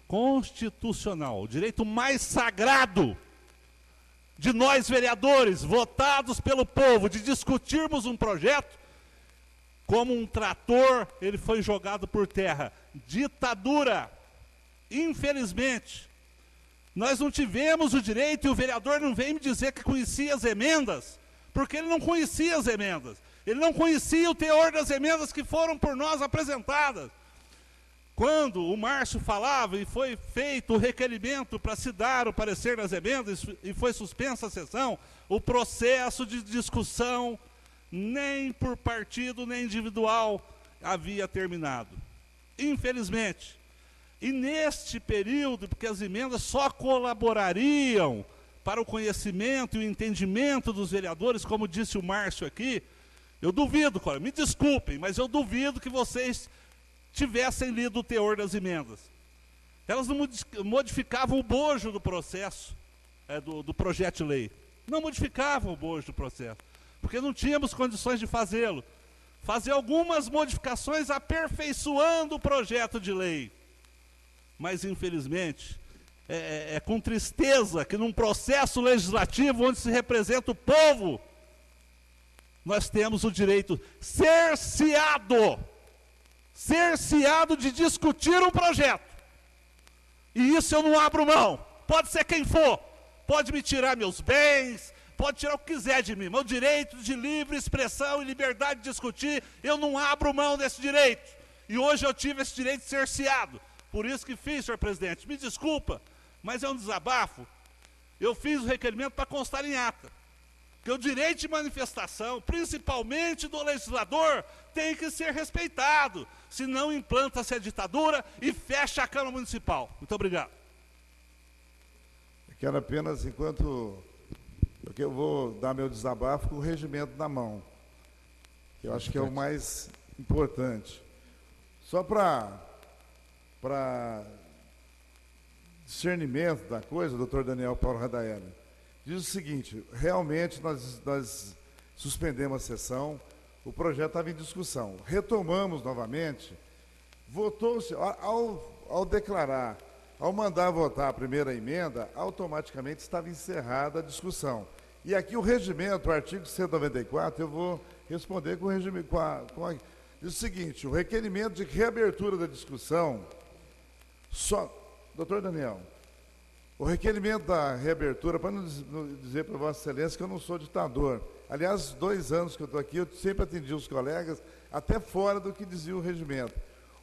constitucional, o direito mais sagrado de nós vereadores, votados pelo povo, de discutirmos um projeto, como um trator, ele foi jogado por terra. Ditadura, infelizmente. Nós não tivemos o direito, e o vereador não vem me dizer que conhecia as emendas, porque ele não conhecia as emendas. Ele não conhecia o teor das emendas que foram por nós apresentadas. Quando o Márcio falava e foi feito o requerimento para se dar o parecer das emendas e foi suspensa a sessão, o processo de discussão, nem por partido nem individual, havia terminado. Infelizmente. E neste período, porque as emendas só colaborariam para o conhecimento e o entendimento dos vereadores, como disse o Márcio aqui, eu duvido, me desculpem, mas eu duvido que vocês tivessem lido o teor das emendas. Elas não modificavam o bojo do processo, do projeto de lei. Não modificavam o bojo do processo, porque não tínhamos condições de fazê-lo. Fazer algumas modificações aperfeiçoando o projeto de lei. Mas, infelizmente, é com tristeza que num processo legislativo onde se representa o povo, nós temos o direito cerceado de discutir um projeto. E isso eu não abro mão. Pode ser quem for. Pode me tirar meus bens, pode tirar o que quiser de mim. Meu direito de livre expressão e liberdade de discutir, eu não abro mão desse direito. E hoje eu tive esse direito cerceado. Por isso que fiz, senhor presidente. Me desculpa, mas é um desabafo. Eu fiz o requerimento para constar em ata. Que o direito de manifestação, principalmente do legislador, tem que ser respeitado. Senão implanta-se a ditadura e fecha a Câmara Municipal. Muito obrigado. Eu quero apenas, porque eu vou dar meu desabafo com o regimento na mão. Que eu acho que é o mais importante. Só para discernimento da coisa, doutor Daniel Paulo Radaeli, diz o seguinte: realmente nós suspendemos a sessão, o projeto estava em discussão, retomamos novamente, votou-se, ao declarar, ao mandar votar a primeira emenda, automaticamente estava encerrada a discussão. E aqui o regimento, o artigo 194, eu vou responder com o regimento, diz o seguinte: o requerimento de reabertura da discussão, doutor Daniel, o requerimento da reabertura, para não dizer para Vossa Excelência que eu não sou ditador, aliás, 2 anos que eu estou aqui, eu sempre atendi os colegas, até fora do que dizia o regimento.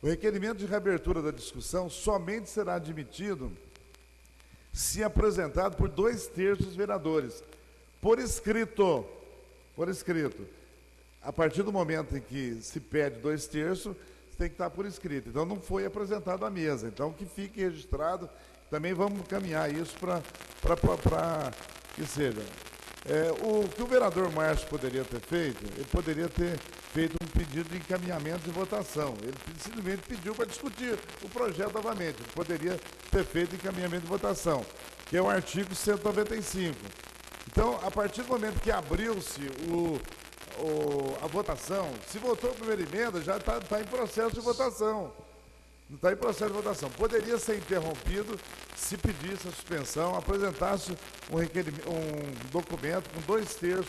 O requerimento de reabertura da discussão somente será admitido se apresentado por 2/3 dos vereadores, por escrito. A partir do momento em que se pede 2/3, tem que estar por escrito. Então, não foi apresentado à mesa. Então, que fique registrado. Também vamos encaminhar isso para que seja. O que o vereador Márcio poderia ter feito, ele poderia ter feito um pedido de encaminhamento de votação. Ele simplesmente pediu para discutir o projeto novamente. Ele poderia ter feito encaminhamento de votação, que é o artigo 195. Então, a partir do momento que abriu-se a votação, se votou a primeira emenda, já está em processo de votação. Não está em processo de votação. Poderia ser interrompido se pedisse a suspensão, apresentasse um documento com 2/3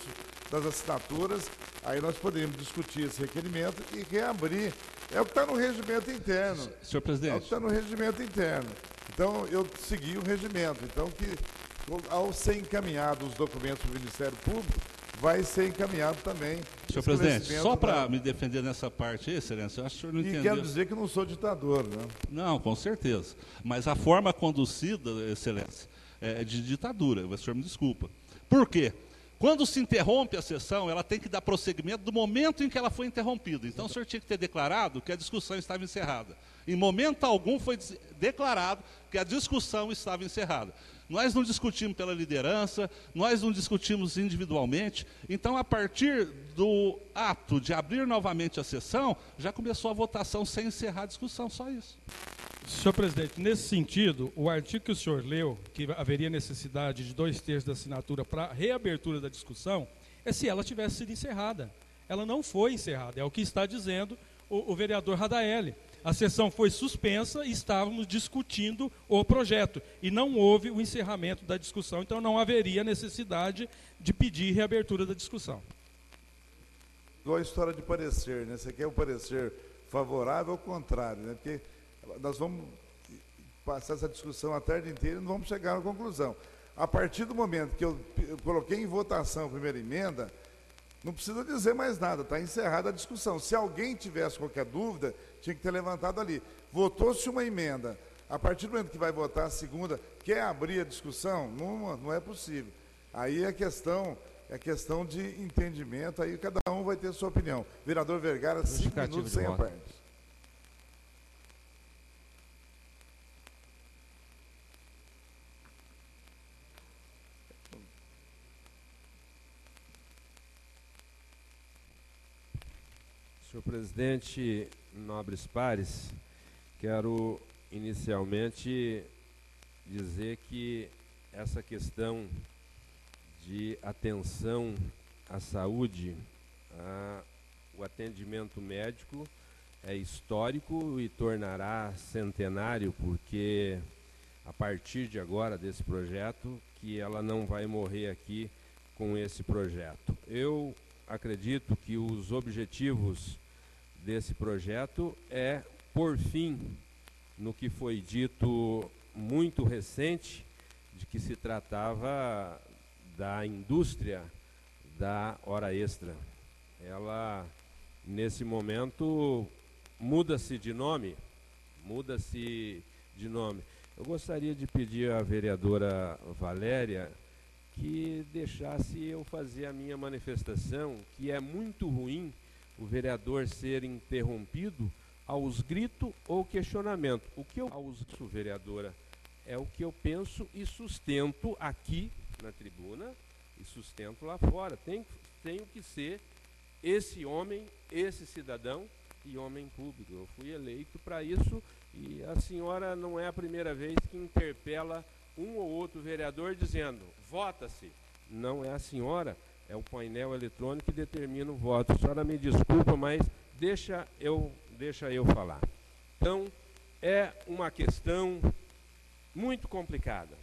das assinaturas, aí nós poderíamos discutir esse requerimento e reabrir É o que está no regimento interno. Senhor É o que presidente, está no regimento interno. Então, eu segui o regimento. Então, ao ser encaminhado os documentos para o Ministério Público, vai ser encaminhado também. senhor presidente, só para me defender nessa parte aí, excelência, eu acho que o senhor não E entendeu. quero dizer que não sou ditador, né? Não, com certeza. Mas a forma conduzida, excelência, é de ditadura. O senhor me desculpa. Por quê? Quando se interrompe a sessão, ela tem que dar prosseguimento do momento em que ela foi interrompida. Então, o senhor tinha que ter declarado que a discussão estava encerrada. Em momento algum foi declarado que a discussão estava encerrada. Nós não discutimos pela liderança, nós não discutimos individualmente. Então, a partir do ato de abrir novamente a sessão, já começou a votação sem encerrar a discussão, só isso. Senhor presidente, nesse sentido, o artigo que o senhor leu, que haveria necessidade de 2/3 da assinatura para reabertura da discussão, é se ela tivesse sido encerrada. Ela não foi encerrada, é o que está dizendo o vereador Radaeli. A sessão foi suspensa e estávamos discutindo o projeto. E não houve o encerramento da discussão, então não haveria necessidade de pedir reabertura da discussão. Igual a história de parecer, né? Você quer o parecer favorável ou contrário, né? Porque nós vamos passar essa discussão a tarde inteira e não vamos chegar a uma conclusão. A partir do momento que eu coloquei em votação a primeira emenda, não precisa dizer mais nada, está encerrada a discussão. Se alguém tivesse qualquer dúvida, tinha que ter levantado ali. Votou-se uma emenda, a partir do momento que vai votar a segunda, quer abrir a discussão? Não é possível. Aí é questão de entendimento, aí cada um vai ter sua opinião. Vereador Vergara, 5 minutos sem a parte. Senhor presidente, nobres pares, quero inicialmente dizer que essa questão de atenção à saúde, o atendimento médico é histórico e tornará centenário, porque a partir de agora desse projeto, que ela não vai morrer aqui com esse projeto. Eu acredito que os objetivos desse projeto é por fim no que foi dito muito recente, de que se tratava da indústria da hora extra. Ela, nesse momento, muda-se de nome. Eu gostaria de pedir à vereadora Valéria que deixasse eu fazer a minha manifestação, que é muito ruim o vereador ser interrompido aos gritos ou questionamento. Vereadora, é o que eu penso e sustento aqui na tribuna e sustento lá fora. Tenho que ser esse homem, esse cidadão e homem público. Eu fui eleito para isso e a senhora não é a primeira vez que interpela um ou outro vereador dizendo, vota-se. Não é a senhora, é o painel eletrônico que determina o voto. A senhora me desculpa, mas deixa eu falar. Então, é uma questão muito complicada,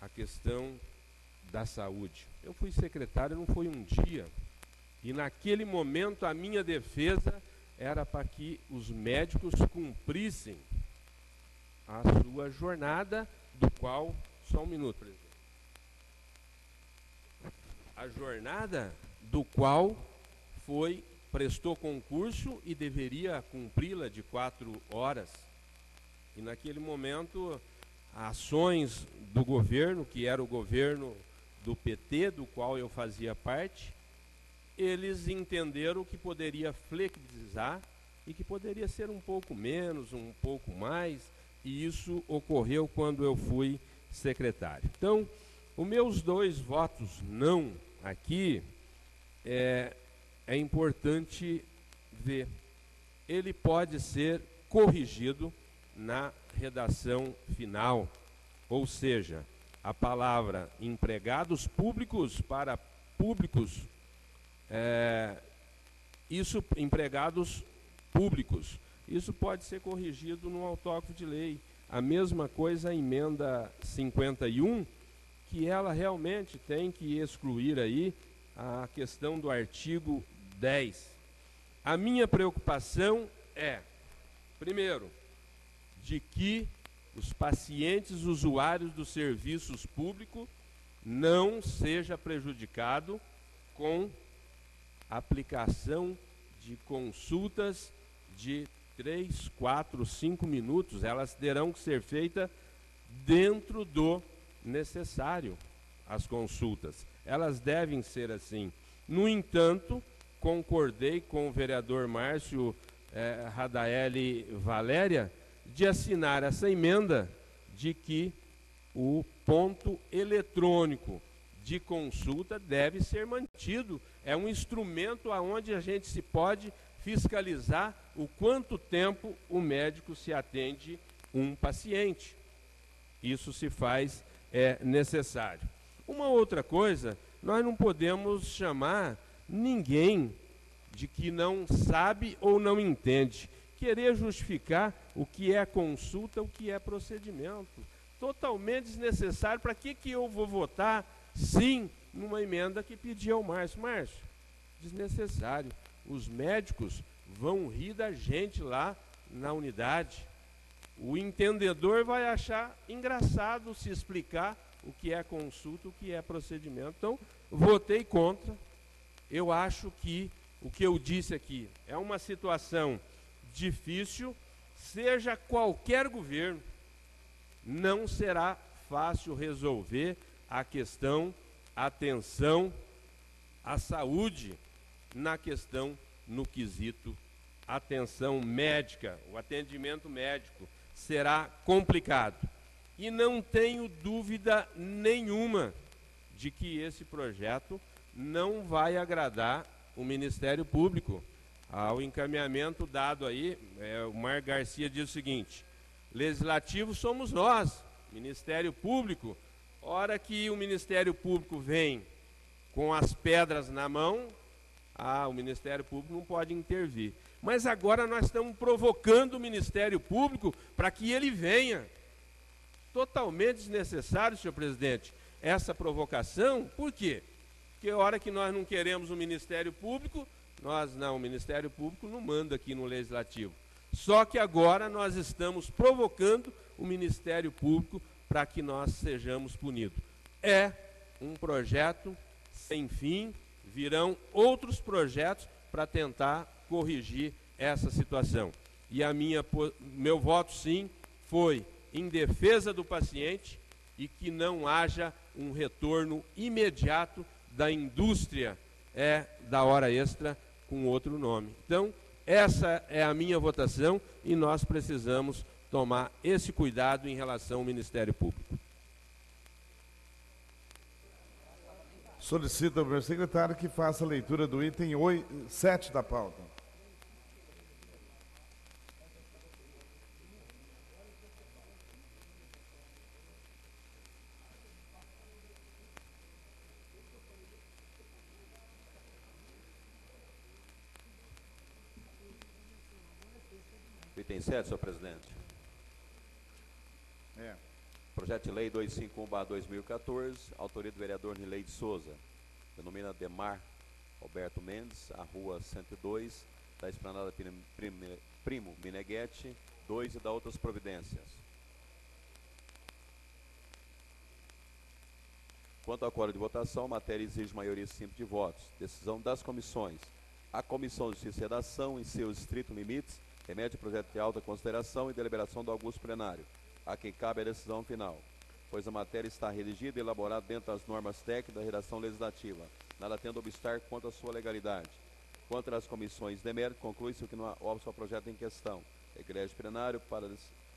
a questão da saúde. Eu fui secretário, não foi um dia, e naquele momento a minha defesa era para que os médicos cumprissem a sua jornada, do qual, só um minuto, presidente. A jornada do qual prestou concurso e deveria cumpri-la de 4 horas. E naquele momento, ações do governo, que era o governo do PT, do qual eu fazia parte, eles entenderam que poderia flexibilizar e que poderia ser um pouco menos, um pouco mais, e isso ocorreu quando eu fui secretário. Então, os meus 2 votos não aqui é importante ver. Ele pode ser corrigido na redação final, ou seja, a palavra empregados públicos para públicos, empregados públicos, isso pode ser corrigido no autógrafo de lei. A mesma coisa a emenda 51, que ela realmente tem que excluir aí a questão do artigo 10. A minha preocupação é, primeiro, de que os pacientes usuários dos serviços públicos não seja prejudicado com aplicação de consultas de 3, 4, 5 minutos. Elas terão que ser feitas dentro do necessário, as consultas. Elas devem ser assim. No entanto, concordei com o vereador Márcio Radaeli Valéria de assinar essa emenda de que o ponto eletrônico de consulta deve ser mantido. É um instrumento onde a gente se pode fiscalizar o quanto tempo o médico se atende um paciente. Isso se faz necessário. Uma outra coisa, nós não podemos chamar ninguém de que não sabe ou não entende. Querer justificar o que é consulta, o que é procedimento. Totalmente desnecessário. Para que eu vou votar sim numa emenda que pediu ao Márcio? Márcio, desnecessário. Os médicos vão rir da gente lá na unidade. O entendedor vai achar engraçado se explicar o que é consulta, o que é procedimento. Então, votei contra. Eu acho que o que eu disse aqui é uma situação difícil, seja qualquer governo, não será fácil resolver a questão, a atenção à saúde na questão, no quesito atenção médica, o atendimento médico será complicado. E não tenho dúvida nenhuma de que esse projeto não vai agradar o Ministério Público. Ao encaminhamento dado aí, o Mar Garcia diz o seguinte: legislativo somos nós, Ministério Público. Hora que o Ministério Público vem com as pedras na mão, o Ministério Público não pode intervir. Mas agora nós estamos provocando o Ministério Público para que ele venha. Totalmente desnecessário, senhor presidente, essa provocação. Por quê? Porque a hora que nós não queremos o Ministério Público, o Ministério Público não manda aqui no Legislativo. Só que agora nós estamos provocando o Ministério Público para que nós sejamos punidos. É um projeto sem fim, virão outros projetos para tentar corrigir essa situação. E meu voto, sim, foi em defesa do paciente e que não haja um retorno imediato da indústria da hora extra com outro nome. Então, essa é a minha votação e nós precisamos tomar esse cuidado em relação ao Ministério Público. Solicito ao meu secretário que faça a leitura do item 7 da pauta. Item 7, senhor presidente. Projeto de Lei 251/2014, autoria do vereador Nilei de Souza. Denomina Demar Roberto Mendes, a rua 102, da Esplanada Primo Meneghetti 2 e da outras providências. Quanto ao quórum de votação, a matéria exige maioria simples de votos. Decisão das comissões. A Comissão de Justiça e Redação, em seus estritos limites, remete o projeto de alta consideração e deliberação do augusto plenário, a quem cabe a decisão final, pois a matéria está redigida e elaborada dentro das normas técnicas da redação legislativa, nada tendo obstáculo quanto à sua legalidade. Quanto às comissões de mérito, conclui-se que não há óbice ao projeto em questão. Egrégio plenário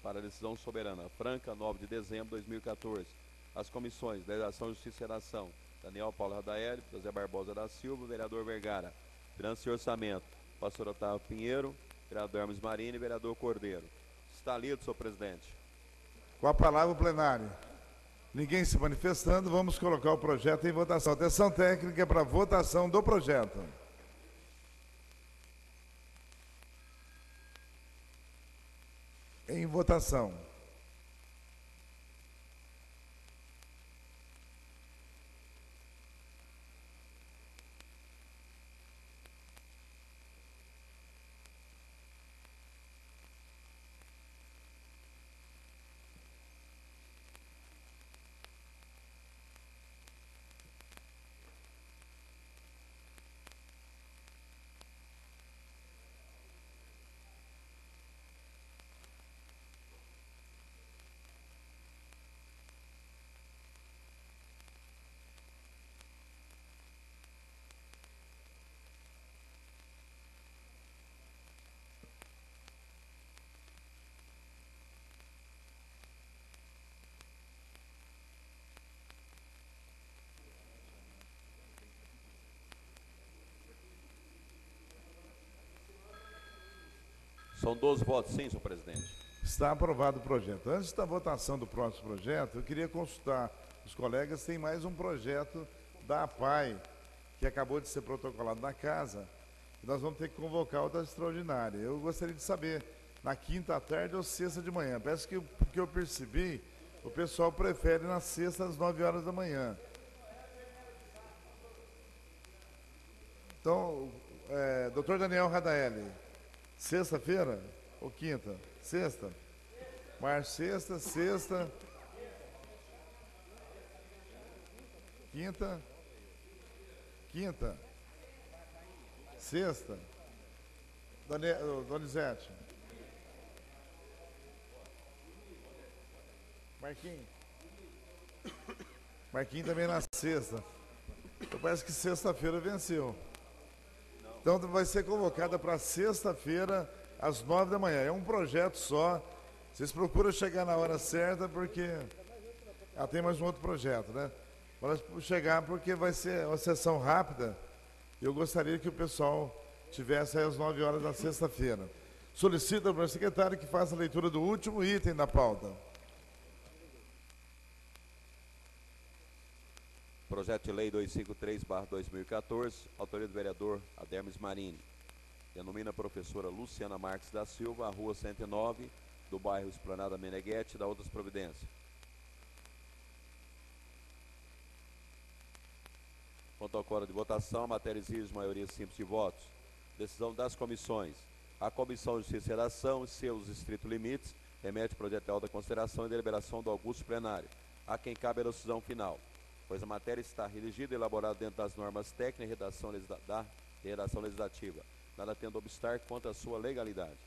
para decisão soberana, Franca, 9 de dezembro de 2014. As comissões de Legislação, Justiça e Redação, Daniel Paulo Radaeli, José Barbosa da Silva, vereador Vergara. Finanças e Orçamento, pastor Otávio Pinheiro, vereador Hermes Marini e vereador Cordeiro. Está lido, senhor presidente. Com a palavra o plenário. Ninguém se manifestando, vamos colocar o projeto em votação. Atenção técnica para votação do projeto. Em votação. São 12 votos, sim, senhor presidente. Está aprovado o projeto. Antes da votação do próximo projeto, eu queria consultar os colegas, tem mais um projeto da APAI, que acabou de ser protocolado na casa, e nós vamos ter que convocar outra extraordinária. Eu gostaria de saber, na quinta à tarde ou sexta de manhã. Parece que, porque eu percebi, o pessoal prefere na sexta às 9 horas da manhã. Então, doutor Daniel Radaeli, sexta-feira ou quinta? Sexta? Sexta, quinta, sexta, Donizete, Marquinhos também na sexta. Então parece que sexta-feira venceu. Então vai ser convocada para sexta-feira às 9 da manhã. É um projeto só. Vocês procuram chegar na hora certa, porque tem mais um outro projeto, né? Para chegar, porque vai ser uma sessão rápida. Eu gostaria que o pessoal tivesse aí às 9 horas da sexta-feira. Solicito ao meu secretário que faça a leitura do último item da pauta. Projeto de Lei 253/2014, autoria do vereador Adermes Marini. Denomina a professora Luciana Marques da Silva, a rua 109, do bairro Esplanada Meneghetti, da outras providências. Quanto ao quórum de votação, a matéria exige maioria simples de votos. Decisão das comissões. A Comissão de Justiça e Redação, em seus estritos limites, remete o projeto de alta consideração e deliberação do augusto plenário, a quem cabe a decisão final, pois a matéria está redigida e elaborada dentro das normas técnicas e redação legislativa, nada tendo obstar quanto à sua legalidade.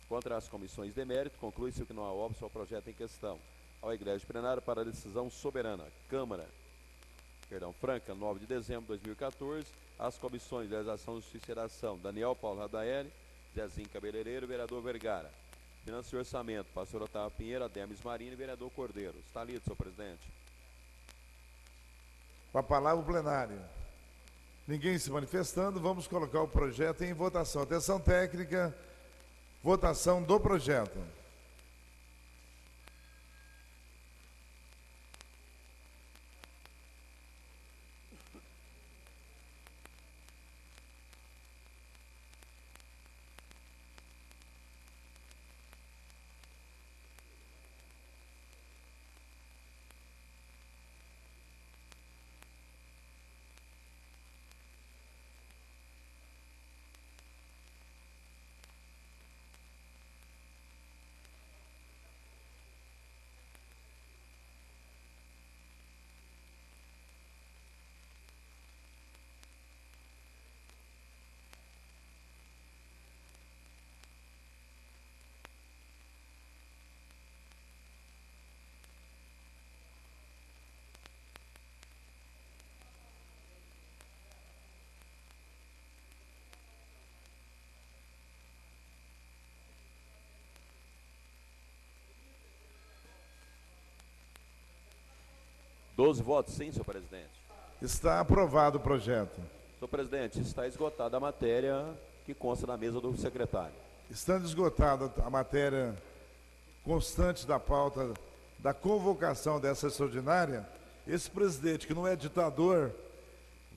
Contra as comissões de mérito, conclui-se que não há óbice ao projeto em questão. Ao Egrégio Plenário para a decisão soberana. Franca, 9 de dezembro de 2014, as comissões de Legislação, Justiça e Redação, Daniel Paulo Radaeli, Zezinho Cabeleireiro, vereador Vergara. Finanças e Orçamento, pastor Otávio Pinheiro, Adermes Marini, vereador Cordeiro. Está lido, senhor presidente. Com a palavra o plenário. Ninguém se manifestando, vamos colocar o projeto em votação. Atenção técnica, votação do projeto. Doze votos, sim, senhor presidente. Está aprovado o projeto. Senhor presidente, está esgotada a matéria que consta na mesa do secretário. Estando esgotada a matéria constante da pauta da convocação dessa extraordinária, esse presidente, que não é ditador,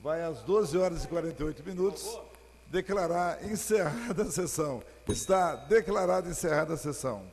vai às 12 horas e 48 minutos declarar encerrada a sessão. Está declarada encerrada a sessão.